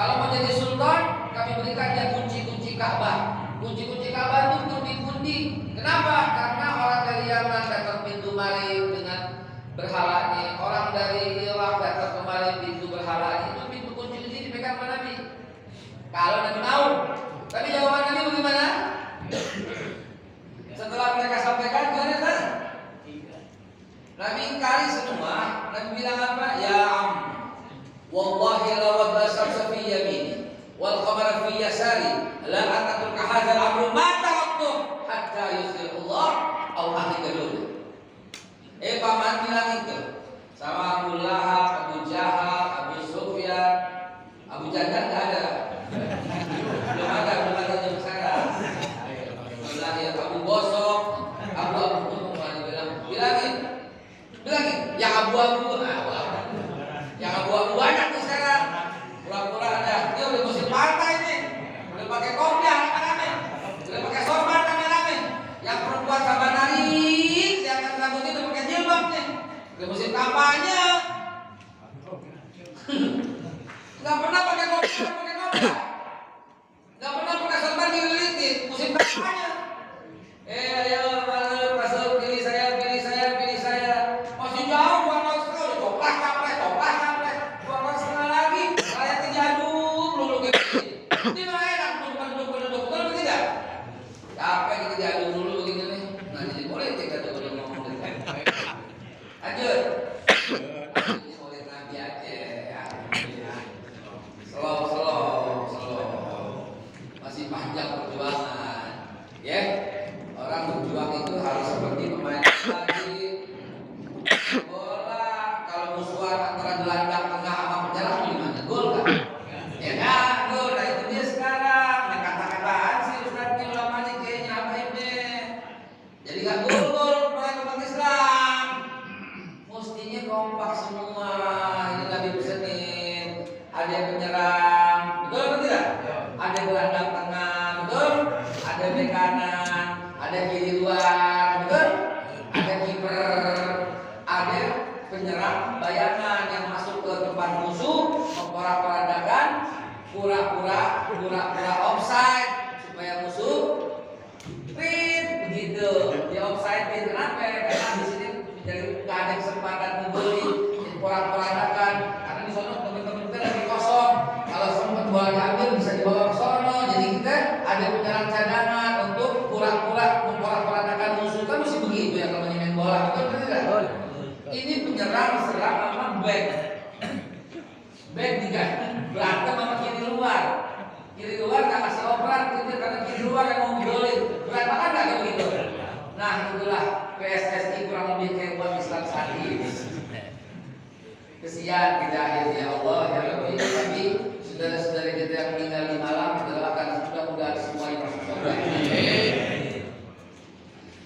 Kalau mau jadi sultan, kami berikan dia kunci-kunci Ka'bah. Kunci-kunci Ka'bah itu pundi-pundi. Kenapa? Karena orang dari Yaman datang pintu mari dengan berhalanya, orang dari Irak datang kemari pintu berhalanya. Itu pintu kunci-kunci dipegang sama Nabi. Kalau Nabi mau. Tapi jawaban Nabi bagaimana? Setelah mereka sampaikan, gimana kan? Nabi ingkari semua. Nabi bilang apa? Ya am, wallahi la wadda syamsa fi yamini wal qamara fi yasari la atatul kahadzal amru ma taraktu hatta yusirullah aw ahdikadun. Paman bilang itu sama Abu Lahab, Abu Jahal, Abu Sufyan, Abu Jandal enggak ada. Belum ada jam sekarang. Ya Abu Bosok, Abu bilangin, yang abu-abu, yang abu-abu banyak tuh sekarang. Pura-pura ada, dia udah musim partai nih, udah pakai kopiah rame-rame, udah pakai sorban rame-rame. Yang perempuan sama narik, yang rambutnya udah pakai jilbab nih, udah musim kampanye. Nggak pernah pakai kopiah, nggak pernah pakai sorban dililitin, musim kampanye. Ayo Rasul, pilih saya. Masih jauh, 2 tahun sekali. Toplas, buang setengah lagi. Saya terjaduk, dulu begini. Ini mah enak, penduduk. Betul tidak? Capek kita diadu dulu begini nih. Nah, jadi politik atau belum ngomong gitu. Lanjut. Ini oleh Nabi aja ya. Slow. Masih panjang perjuangan. Ya. Orang berjuang itu harus seperti pemain lagi bola. Kalau musuhan antara gelandang tengah sama penyerang gimana? Gol kan? Ya kan? Gol. Nah itu dia sekarang. Nah kata-kataan sih Ustaz ini ulamanya kayaknya apa ini? Jadi gak gol mereka umat Islam. Mestinya kompak semua. Ini Nabi pesenin. Ada yang penyerang, betul atau tidak? Ada gelandang tengah, betul? Ada bek kanan, ada kiri luar, betul? Ada kiper, ada penyerang bayangan yang masuk ke tempat musuh, memporak-porandakan, pura-pura offside supaya musuh rit begitu. Di offside itu kenapa? Karena di sini jadi nggak ada kesempatan membeli, porak-porandakan. Karena di sana teman-teman kita lagi kosong. Kalau sempat bola diambil bisa dibawa ke sono. Jadi kita ada penyerang cadangan untuk pura-pura memporak-porandakan musuh. Kan mesti begitu ya kalau main bola, betul tidak? Ini penyerang serang sama back juga berantem sama kiri luar nggak kasih operan gitu karena kiri luar yang mau golin berantakan nggak kayak begitu. Nah itulah PSSI kurang lebih kayak umat Islam saat ini. Kesian kita akhirnya Allah ya Rabbi. Tapi saudara-saudara kita yang meninggal di malam kita doakan mudah-mudahan semuanya masuk surga.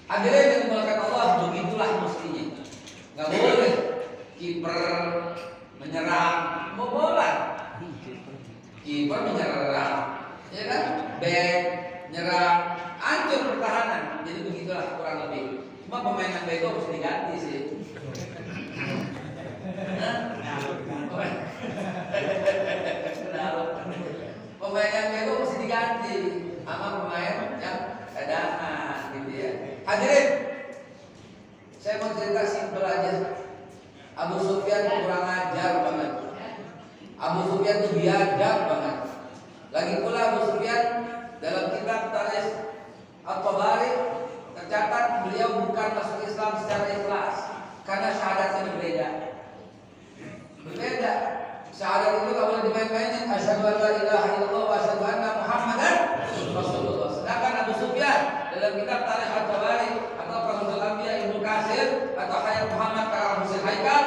Hadirin yang dimulakan Allah, begitulah mestinya. Nggak boleh kiper menyerang, mau bola. Kiper menyerang, ya kan? Back nyerang, hancur pertahanan. Jadi begitulah kurang lebih. Cuma pemain yang bego harus diganti sih. Pemain yang bego mesti diganti sama pemain yang cadangan, gitu ya. Hadirin, saya mau cerita simpel aja. Abu Sufyan kurang ajar banget. Abu Sufyan itu biadab banget. Lagi pula Abu Sufyan dalam kitab Tarikh At-Tabari tercatat beliau bukan masuk Islam secara ikhlas karena syahadatnya berbeda. Syahadat itu kalau boleh dimain-mainin. Asyhadu an la ilaha illallah wa asyhadu anna Muhammadan Rasulullah. Sedangkan Abu Sufyan dalam kitab Tarikh At-Tabari atau Rasul Anbiya Ibnu Katsir atau Hayat Muhammad Karam Husain Haikal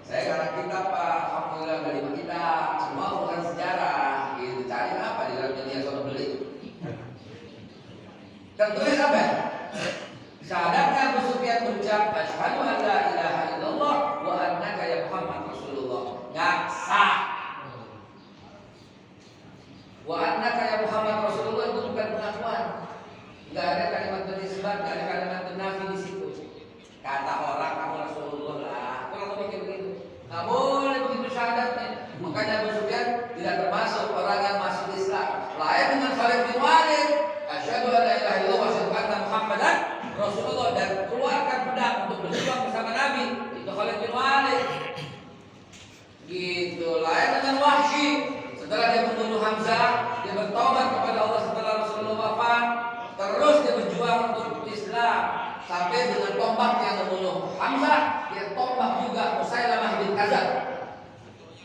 saya karang kitab Pak, alhamdulillah dari kitab semua bukan sejarah gitu. Cari apa di dalam media sosial beli tertulis apa? Syahadatnya Abu Sufyan berucap asyhadu an la ilaha illallah wa annaka ya Muhammad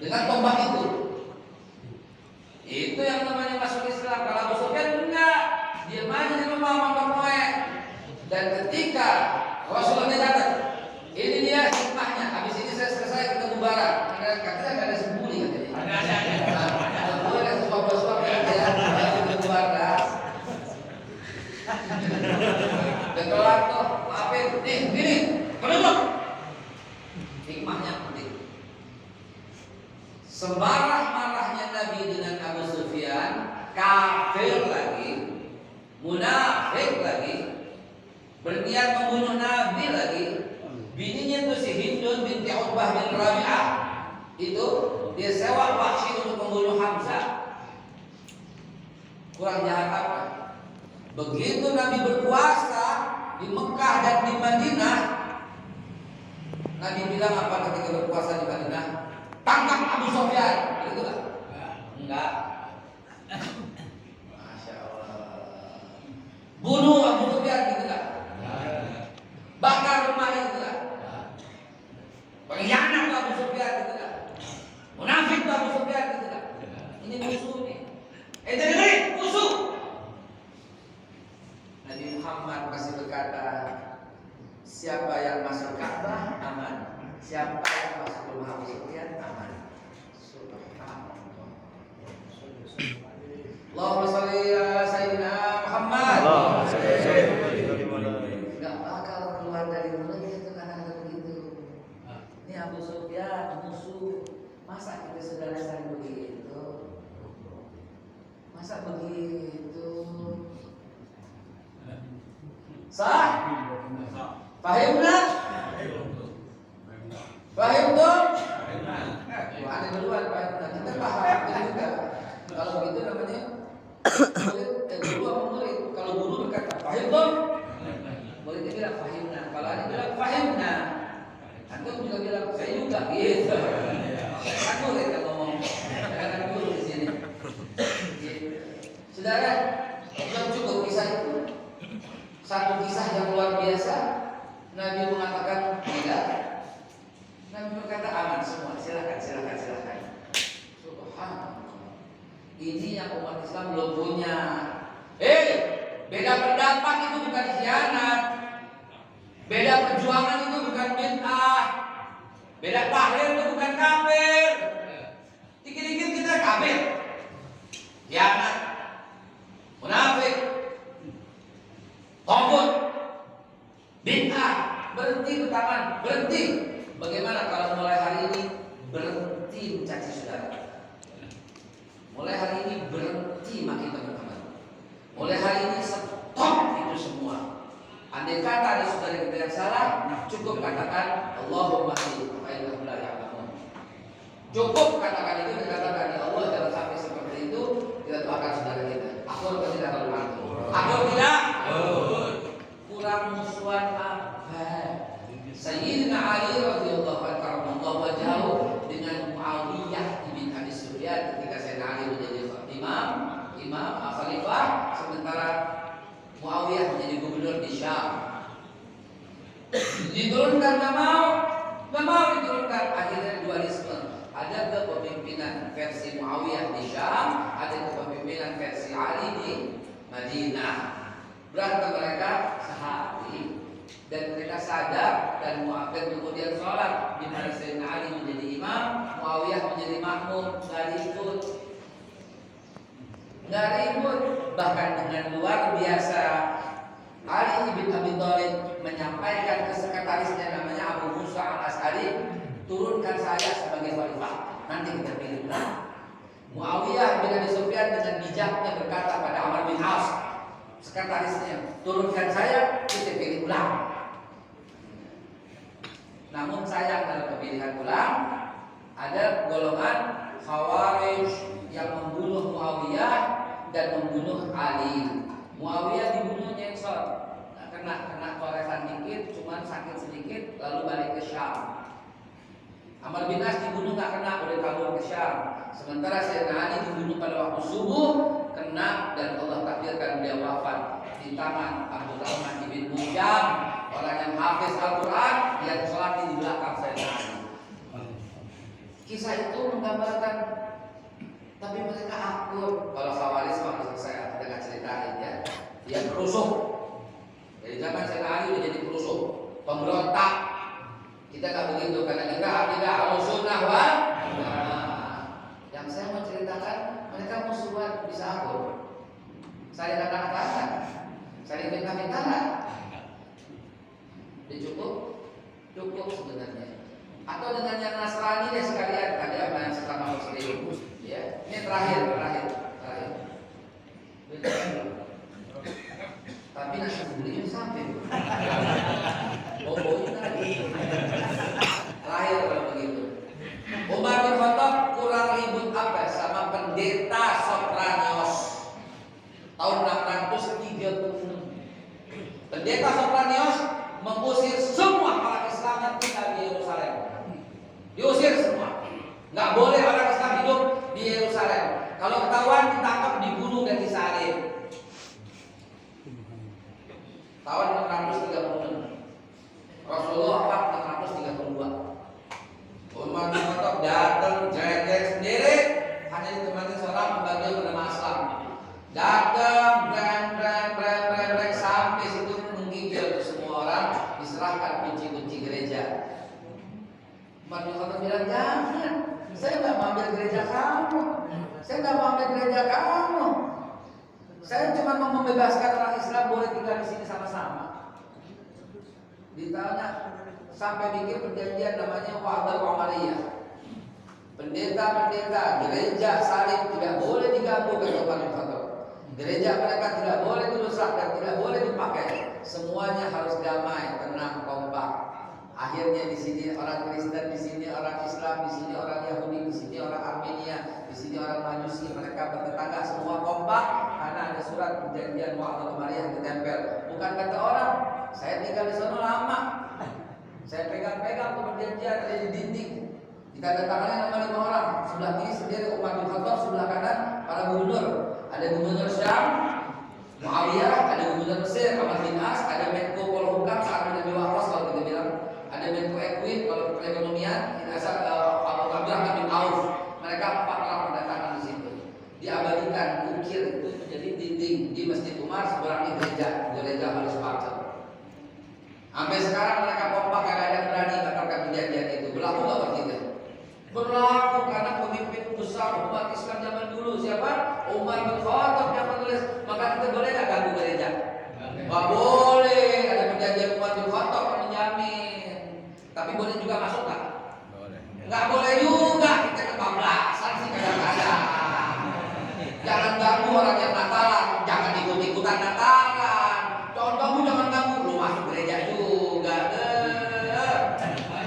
dengan tombak itu. Itu yang namanya masuk Islam. Kalau Abu Sufyan enggak, dia aja di rumah makan kue. Dan ketika Rasulullah datang, ini dia hikmahnya. Habis ini saya selesai kita bubaran. Katanya nggak ada sembunyi katanya. Ada. Boleh ada suap-suap ya. Kita bubaran. Dan kelar tuh, maafin. Nih, gini, penduduk. Hikmahnya penting. Semarah-marahnya Nabi dengan Abu Sufyan, kafir lagi, munafik lagi, berniat membunuh Nabi lagi. Bininya itu si Hindun binti Utbah bin Rabi'ah, itu dia sewa Wahsy untuk membunuh Hamzah. Kurang jahat apa? Begitu Nabi berkuasa di Mekah dan di Madinah, Nabi bilang apa ketika berkuasa di Madinah? Tangkap Abu Sufyan, gitu kan? Enggak. Masya Allah. Bunuh Abu Sufyan, gitu kan? Bakar rumahnya, gitu kan? Pengkhianat Abu Sufyan, gitu kan? Munafik Abu Sufyan, gitu kan? Ini musuh nih. Dengerin, musuh. Nabi Muhammad masih berkata, siapa yang masuk Ka'bah aman. Siapa yang masuk rumah Abu Sufyan aman. Subhanallah. Allahumma shalli ala sayyidina Muhammad. Enggak bakal keluar dari mulutnya itu kata-kata begitu. Ini Abu Sufyan musuh. Masa kita saudara saling begitu? Masa begitu? Sah? Fahimna? Paham dong? Ada duluan, kita paham juga. Kalau begitu namanya guru apa murid? Kalau guru berkata paham dong, muridnya bilang fahimna. Kalau ada bilang fahimna, antum juga bilang saya juga gitu. Kan murid yang ngomong, jangan guru di sini. Saudara, belum cukup kisah itu. Satu kisah yang luar biasa. Nabi mengatakan tidak. Nabi berkata aman semua, silakan. Subhanallah. Ini yang umat Islam belum punya. Beda pendapat itu bukan khianat. Beda perjuangan itu bukan bid'ah. Beda tahlil itu bukan kafir. Dikit-dikit kita kafir, khianat, munafik, togut, bid'ah. Berhenti bertangan, berhenti. Bagaimana kalau mulai hari ini berhenti mencaci saudara? Mulai hari ini berhenti makin teman-teman. Mulai hari ini stop itu semua. Andai kata ada saudara kita yang salah, cukup katakan Allahumma hdi fa'innahu la ya'lamun. Cukup katakan itu, dikatakan ya Allah, jangan sampai seperti itu kita doakan saudara kita. Akur atau tidak kalau aku? Akur tidak? Kurang musuhan apa? Sayyidina Ali radhiyallahu anhu karamallahu wajhahu dengan Muawiyah bin Abi Sufyan ketika Sayyidina Ali menjadi imam khalifah, sementara Muawiyah menjadi gubernur di Syam. Diturunkan nggak mau diturunkan. Akhirnya dualisme. Ada kepemimpinan versi Muawiyah di Syam, ada kepemimpinan versi Ali di Madinah. Berantem mereka sehari. Dan mereka sadar dan kemudian sholat di mana Sayyidina Ali menjadi imam, Muawiyah menjadi makmum. Nggak ribut, bahkan dengan luar biasa Ali bin Abi Thalib menyampaikan ke sekretarisnya namanya Abu Musa al-Asy'ari, turunkan saya sebagai khalifah, nanti kita pilih ulang. Muawiyah bin Abi Sufyan dengan bijaknya berkata pada Amr bin As, sekretarisnya, turunkan saya, kita pilih ulang. Namun sayang dalam pemilihan ulang ada golongan Khawarij yang membunuh Muawiyah dan membunuh Ali. Muawiyah dibunuh nyengsot, kena toresan dikit, cuman sakit sedikit, lalu balik ke Syam. Amr bin As dibunuh nggak kena, udah kabur ke Syam. Sementara Sayyidina Ali dibunuh pada waktu subuh, kena dan Allah takdirkan dia wafat di tangan Abdurrahman bin Muljam, orang yang hafiz Al-Quran yang sholat di belakang Sayyidina Ali. Kisah itu menggambarkan, tapi mereka akur. Kalau Khawarij maksud saya dengan ceritain ya, dia perusuh. Dari zaman Sayyidina Ali udah jadi perusuh, pemberontak. Kita nggak begitu karena kita akidah Ahlussunnah wal Jamaah. Yang saya mau ceritakan, mereka musuhan bisa akur. Saya kata-kata, saya minta-mintaan. Cukup sebenarnya. Atau dengan yang Nasrani deh sekalian, ada yang sesama Muslim. Ya, ini terakhir. Tapi nasi belinya sampai. Ini tadi. Terakhir kalau begitu. Umar bin Khattab kurang ribut apa sama pendeta Sopranios tahun 636. Pendeta Sopranios mengusir semua orang Islam yang tinggal di Yerusalem. Diusir semua. Nggak boleh orang Islam hidup di Yerusalem. Kalau ketahuan ditangkap, dibunuh dan disalib. Tahun 636. Rasulullah wafat 632. Umar bin Khattab datang jengkel sendiri, hanya ditemani seorang pembantu bernama Aslam. Datang breng sampai situ menggigil semua orang, diserahkan kunci-kunci gereja. Umar bin Khattab bilang, jangan, saya nggak mau ambil gereja kamu. Saya cuma mau membebaskan orang Islam boleh tinggal di sini sama-sama. Ditanya sampai bikin perjanjian namanya Wa'dah Umariyah. Pendeta gereja salib tidak boleh diganggu kata Umar bin Khattab. Gereja mereka tidak boleh dirusak dan tidak boleh dipakai. Semuanya harus damai, tenang, kompak. Akhirnya di sini orang Kristen, di sini orang Islam, di sini orang Yahudi, di sini orang Armenia, di sini orang Majusi, mereka bertetangga semua kompak karena ada surat perjanjian Wa'dah Umariyah yang ditempel. Bukan kata orang, saya tinggal di sana lama, saya pegang-pegang tuh perjanjian ada di dinding. Ditandatangani nama 5 orang, sebelah kiri sendiri Umar bin Khattab, sebelah kanan para gubernur. Ada gubernur Syam, Muawiyah, ada gubernur Mesir, Ahmad bin As, ada Menko Polhukam, Sa'ad bin Abi Waqqas kalau kita bilang. Ada Menko Equid kalau perekonomian, Abu Abdurrahman bin Auf. Mereka 4 orang pendatangan di situ. Diabadikan ukir itu menjadi dinding di Masjid Umar seberang gereja harus Sparta. Sampai sekarang mereka kompak, gak ada yang berani batalkan perjanjian itu. Berlaku nggak waktu itu? Berlaku karena pemimpin besar umat Islam zaman dulu siapa? Umar bin Khattab yang menulis. Maka kita boleh nggak ganggu gereja? Nggak boleh. Ada perjanjian Umar bin Khattab yang menjamin. Tapi boleh juga masuk nggak? Nggak boleh juga. Kita kebablasan sih kadang-kadang. Jangan ganggu orang yang Natalan. Jangan ikut-ikutan Natalan. Contohmu jangan ganggu. Lu masuk gereja juga.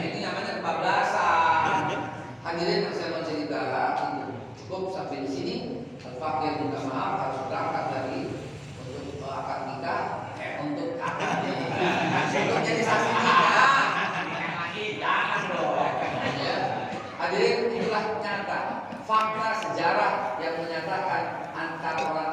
Ini namanya kebablasan. Hadirin yang saya mau cerita, cukup sampai di sini. Al-Fakir minta maaf harus berangkat lagi untuk akad nikah, untuk akad untuk jadi saksi nikah. Jangan dong. Ya. Hadirin, itulah nyata fakta sejarah yang menyatakan antara orang